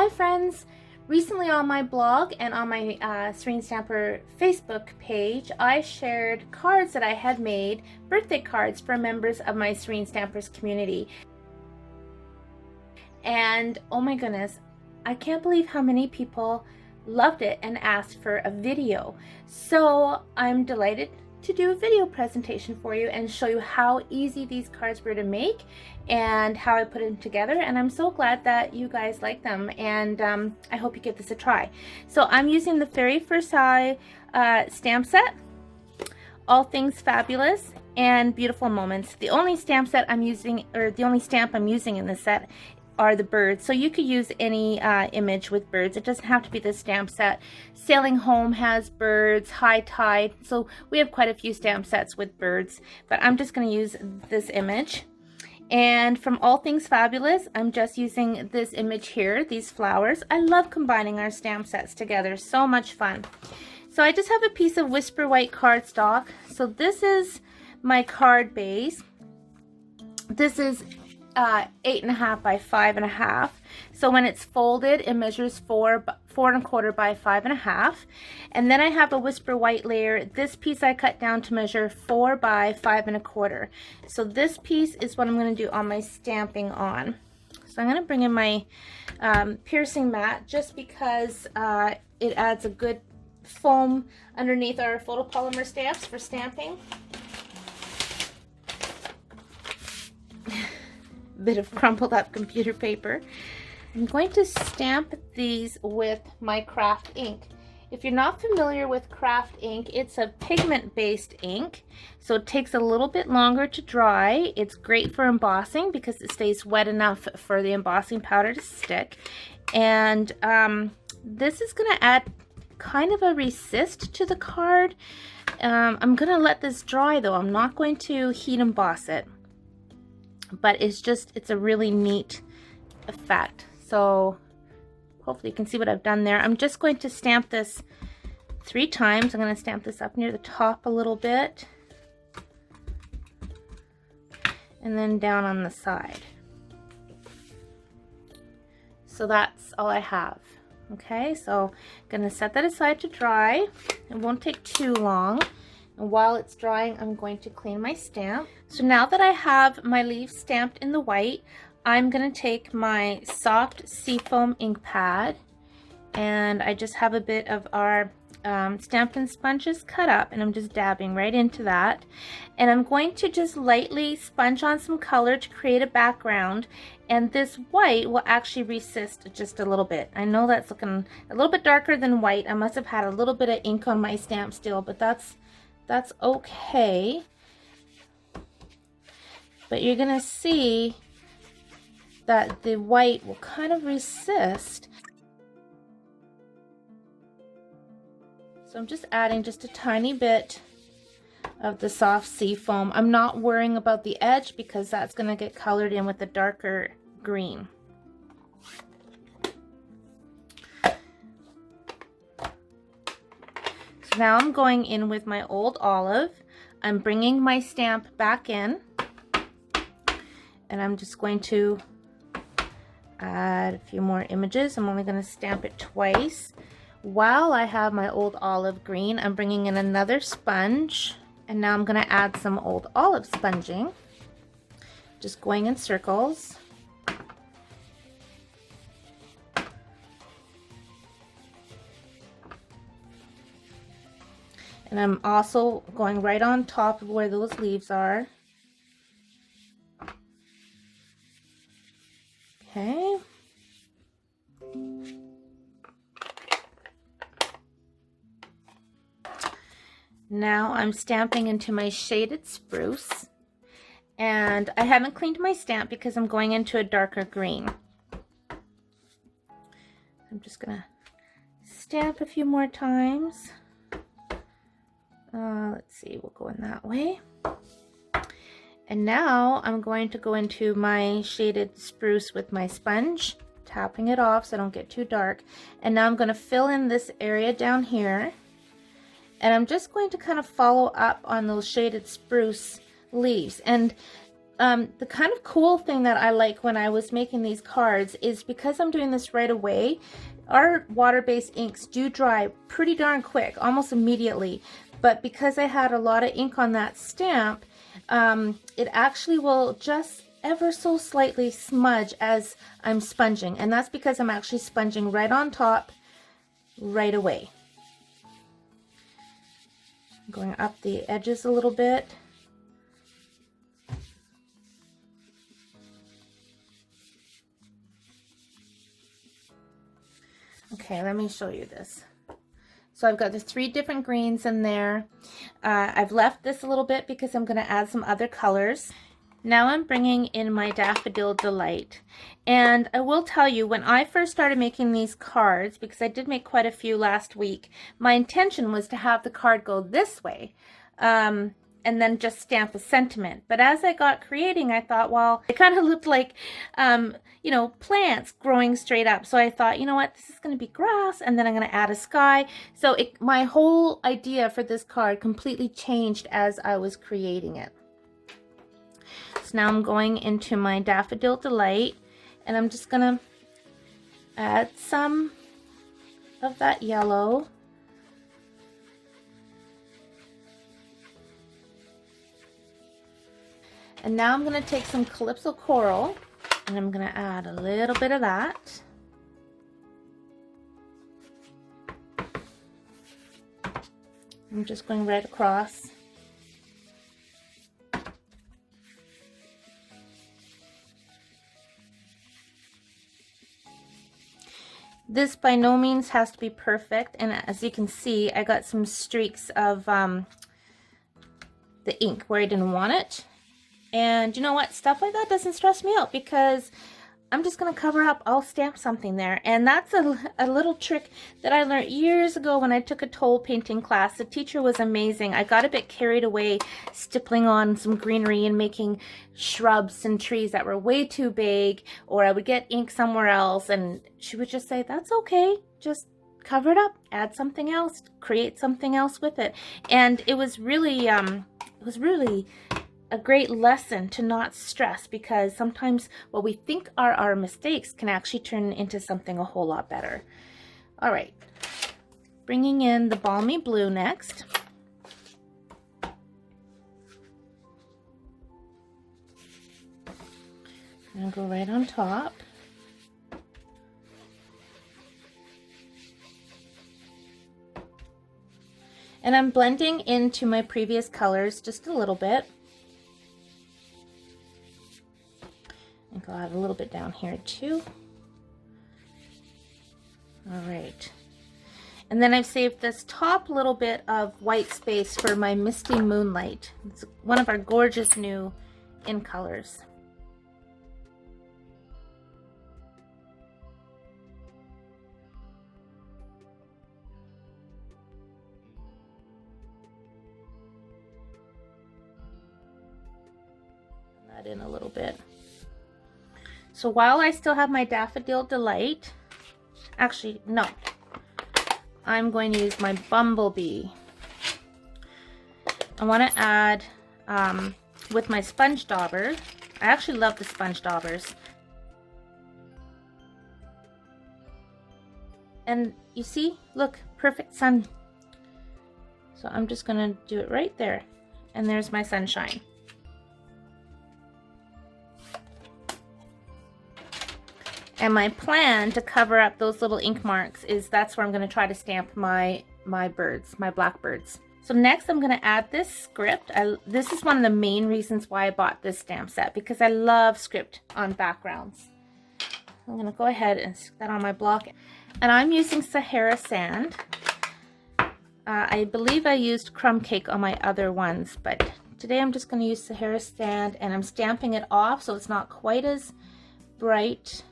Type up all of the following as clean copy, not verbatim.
Hi friends! Recently on my blog and on my Serene Stamper Facebook page, I shared cards that I had made, birthday cards for members of my Serene Stampers community. And oh my goodness, I can't believe how many people loved it and asked for a video. So I'm delighted to do a video presentation for you and show you how easy these cards were to make and how I put them together, and I'm so glad that you guys like them, and I hope you give this a try. So I'm using the very Versailles stamp set, All Things Fabulous and Beautiful Moments. The only stamp set I'm using, or the only stamp I'm using in this set, are the birds. So you could use any image with birds. It doesn't have to be the stamp set. Sailing Home has birds, High Tide. So we have quite a few stamp sets with birds, but I'm just going to use this image. And from All Things Fabulous, I'm just using this image here, these flowers. I love combining our stamp sets together. So much fun. So I just have a piece of Whisper White cardstock. So this is my card base. This is 8.5 by 5.5. So when it's folded, it measures 4.25 by 5.5. And then I have a Whisper White layer. This piece I cut down to measure 4 by 5.25. So this piece is what I'm going to do on my stamping on. So I'm going to bring in my piercing mat just because it adds a good foam underneath our photopolymer stamps for stamping. Bit of crumpled up computer paper. I'm going to stamp these with my craft ink. If you're not familiar with craft ink, it's a pigment based ink, so it takes a little bit longer to dry. It's great for embossing because it stays wet enough for the embossing powder to stick, and this is going to add kind of a resist to the card. I'm going to let this dry though. I'm not going to heat emboss it, but it's a really neat effect. So hopefully you can see what I've done there. I'm just going to stamp this 3 times. I'm going to stamp this up near the top a little bit and then down on the side. So that's all I have. Okay, so I'm going to set that aside to dry. It won't take too long. And while it's drying, I'm going to clean my stamp. So now that I have my leaves stamped in the white, I'm going to take my soft seafoam ink pad, and I just have a bit of our Stampin' sponges cut up, and I'm just dabbing right into that. And I'm going to just lightly sponge on some color to create a background, and this white will actually resist just a little bit. I know that's looking a little bit darker than white. I must have had a little bit of ink on my stamp still, but that's okay. But you're gonna see that the white will kind of resist. So I'm just adding just a tiny bit of the soft sea foam. I'm not worrying about the edge because that's gonna get colored in with the darker green. So now I'm going in with my old olive. I'm bringing my stamp back in, and I'm just going to add a few more images. I'm only going to stamp it twice. While I have my old olive green, I'm bringing in another sponge, and now I'm going to add some old olive sponging, just going in circles. And I'm also going right on top of where those leaves are. Okay. Now I'm stamping into my shaded spruce. And I haven't cleaned my stamp because I'm going into a darker green. I'm just gonna stamp a few more times. Let's see, we'll go in that way. And now I'm going to go into my shaded spruce with my sponge, tapping it off so I don't get too dark. And now I'm going to fill in this area down here. And I'm just going to kind of follow up on those shaded spruce leaves. And The kind of cool thing that I like when I was making these cards is because I'm doing this right away, our water-based inks do dry pretty darn quick, almost immediately. But because I had a lot of ink on that stamp, it actually will just ever so slightly smudge as I'm sponging. And that's because I'm actually sponging right on top right away. Going up the edges a little bit. Okay, let me show you this. So I've got the 3 different greens in there. I've left this a little bit because I'm going to add some other colors. Now I'm bringing in my Daffodil Delight. And I will tell you, when I first started making these cards, because I did make quite a few last week, my intention was to have the card go this way. And then just stamp a sentiment. But as I got creating, I thought, well, it kind of looked like, you know, plants growing straight up. So I thought, you know what, this is going to be grass, and then I'm going to add a sky. So my whole idea for this card completely changed as I was creating it. So now I'm going into my Daffodil Delight, and I'm just going to add some of that yellow. And now I'm going to take some Calypso Coral, and I'm going to add a little bit of that. I'm just going right across. This by no means has to be perfect, and as you can see, I got some streaks of the ink where I didn't want it. And you know what? Stuff like that doesn't stress me out because I'm just going to cover up. I'll stamp something there. And that's a little trick that I learned years ago when I took a toll painting class. The teacher was amazing. I got a bit carried away stippling on some greenery and making shrubs and trees that were way too big, or I would get ink somewhere else, and she would just say, that's okay. Just cover it up, add something else, create something else with it. And it was really a great lesson to not stress, because sometimes what we think are our mistakes can actually turn into something a whole lot better. All right, bringing in the Balmy Blue next. And go right on top. And I'm blending into my previous colors just a little bit. And go out a little bit down here too. All right. And then I've saved this top little bit of white space for my Misty Moonlight. It's one of our gorgeous new in colors. That in a little bit. So while I still have my Daffodil Delight, actually, no, I'm going to use my Bumblebee. I want to add, with my sponge dauber, I actually love the sponge daubers. And you see, look, perfect sun. So I'm just going to do it right there. And there's my sunshine. And my plan to cover up those little ink marks is that's where I'm going to try to stamp my birds, my blackbirds. So next I'm going to add this script. This is one of the main reasons why I bought this stamp set, because I love script on backgrounds. I'm going to go ahead and stick that on my block. And I'm using Sahara Sand. I believe I used Crumb Cake on my other ones, but today I'm just going to use Sahara Sand, and I'm stamping it off so it's not quite as bright.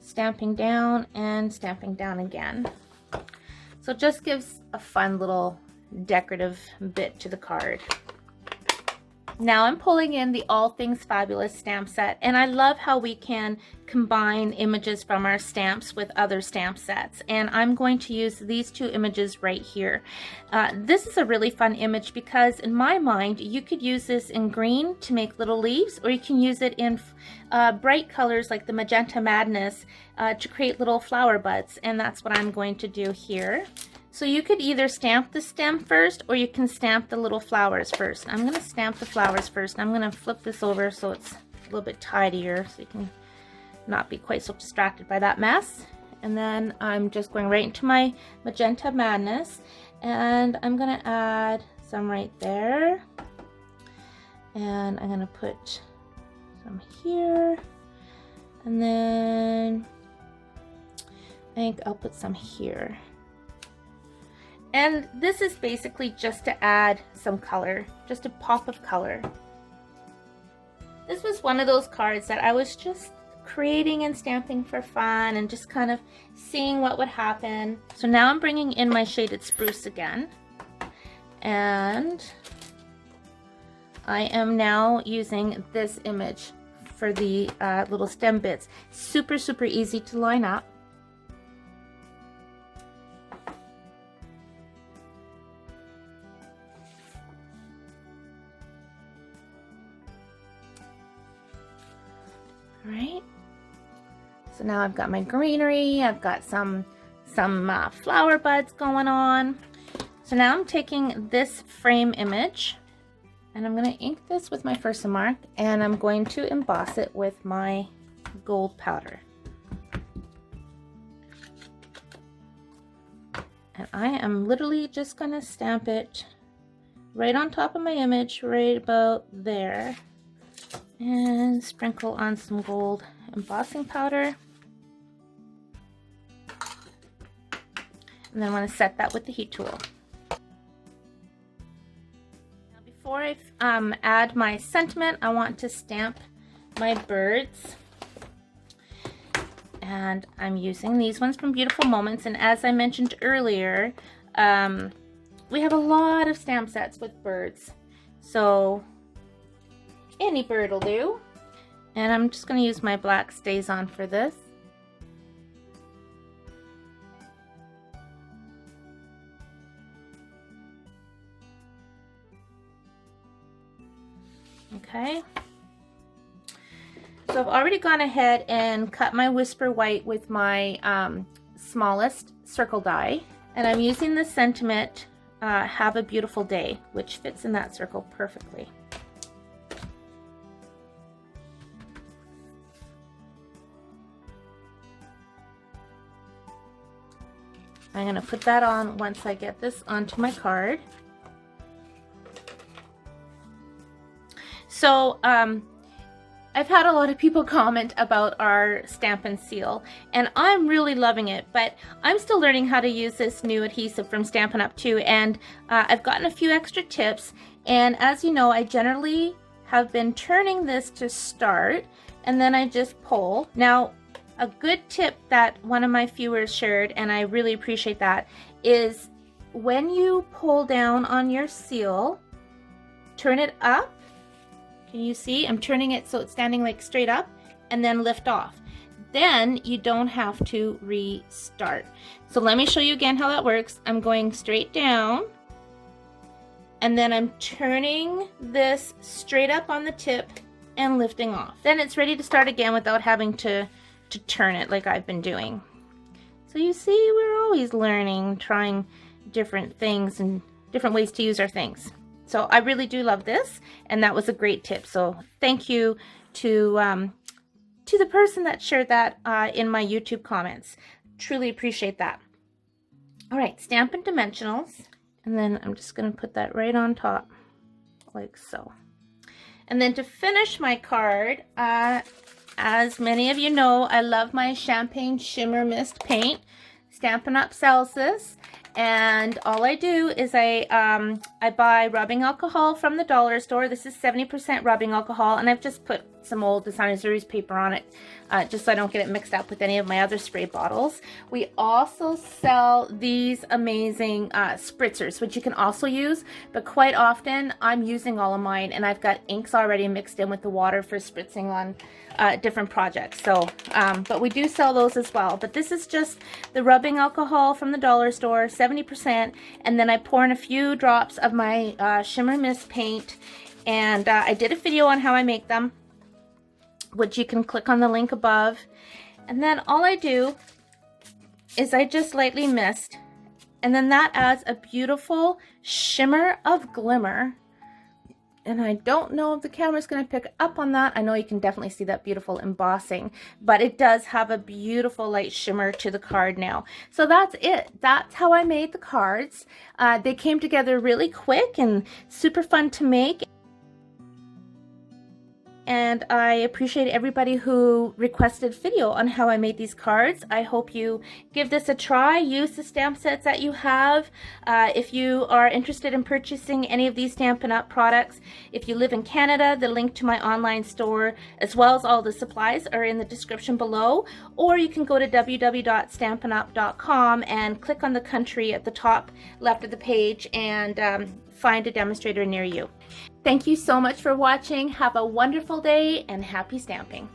Stamping down and stamping down again. So it just gives a fun little decorative bit to the card. Now I'm pulling in the All Things Fabulous stamp set, and I love how we can combine images from our stamps with other stamp sets, and I'm going to use these two images right here. This is a really fun image because in my mind you could use this in green to make little leaves, or you can use it in bright colors like the Magenta Madness to create little flower buds, and that's what I'm going to do here. So you could either stamp the stem first, or you can stamp the little flowers first. I'm going to stamp the flowers first. I'm going to flip this over so it's a little bit tidier so you can not be quite so distracted by that mess. And then I'm just going right into my Magenta Madness, and I'm going to add some right there. And I'm going to put some here. And then I think I'll put some here. And this is basically just to add some color, just a pop of color. This was one of those cards that I was just creating and stamping for fun and just kind of seeing what would happen. So now I'm bringing in my shaded spruce again. And I am now using this image for the little stem bits. Super, super easy to line up. Right, so now I've got my greenery, I've got some flower buds going on. So now I'm taking this frame image and I'm going to ink this with my Versailles, and I'm going to emboss it with my gold powder. And I am literally just going to stamp it right on top of my image, right about there. And sprinkle on some gold embossing powder. And then I want to set that with the heat tool. Now before I add my sentiment, I want to stamp my birds. And I'm using these ones from Beautiful Moments. And as I mentioned earlier, we have a lot of stamp sets with birds. So any bird will do. And I'm just going to use my black StazOn for this. Okay. So I've already gone ahead and cut my Whisper White with my smallest circle die. And I'm using the sentiment, Have a Beautiful Day, which fits in that circle perfectly. I'm going to put that on once I get this onto my card. So I've had a lot of people comment about our stamp and seal, and I'm really loving it, but I'm still learning how to use this new adhesive from Stampin' Up! Too, and I've gotten a few extra tips, and as you know, I generally have been turning this to start, and then I just pull. Now, a good tip that one of my viewers shared, and I really appreciate that, is when you pull down on your seal, turn it up. Can you see? I'm turning it so it's standing like straight up, and then lift off. Then you don't have to restart. So let me show you again how that works. I'm going straight down, and then I'm turning this straight up on the tip and lifting off. Then it's ready to start again without having to turn it like I've been doing. So you see, we're always learning, trying different things and different ways to use our things. So I really do love this, and that was a great tip. So thank you to the person that shared that in my YouTube comments. Truly appreciate that. All right, Stampin' Dimensionals, and then I'm just going to put that right on top like so. And then to finish my card, as many of you know, I love my Champagne Shimmer Mist paint. Stampin' Up! Sells this, And all I do is I buy rubbing alcohol from the dollar store. This is 70% rubbing alcohol, and I've just put some old designer series paper on it, just so I don't get it mixed up with any of my other spray bottles. We also sell these amazing spritzers, which you can also use, but quite often I'm using all of mine, and I've got inks already mixed in with the water for spritzing on different projects. So, but we do sell those as well. But this is just the rubbing alcohol from the dollar store, 70%, and then I pour in a few drops of my shimmer mist paint, and I did a video on how I make them, which you can click on the link above. And then all I do is I just lightly mist, and then that adds a beautiful shimmer of glimmer. And I don't know if the camera's going to pick up on that. I know you can definitely see that beautiful embossing, but it does have a beautiful light shimmer to the card now. So that's it. That's how I made the cards. They came together really quick and super fun to make. And I appreciate everybody who requested video on how I made these cards. I hope you give this a try. Use the stamp sets that you have. If you are interested in purchasing any of these Stampin' Up! Products, if you live in Canada, the link to my online store, as well as all the supplies, are in the description below. Or you can go to www.stampinup.com and click on the country at the top left of the page and find a demonstrator near you. Thank you so much for watching. Have a wonderful day and happy stamping.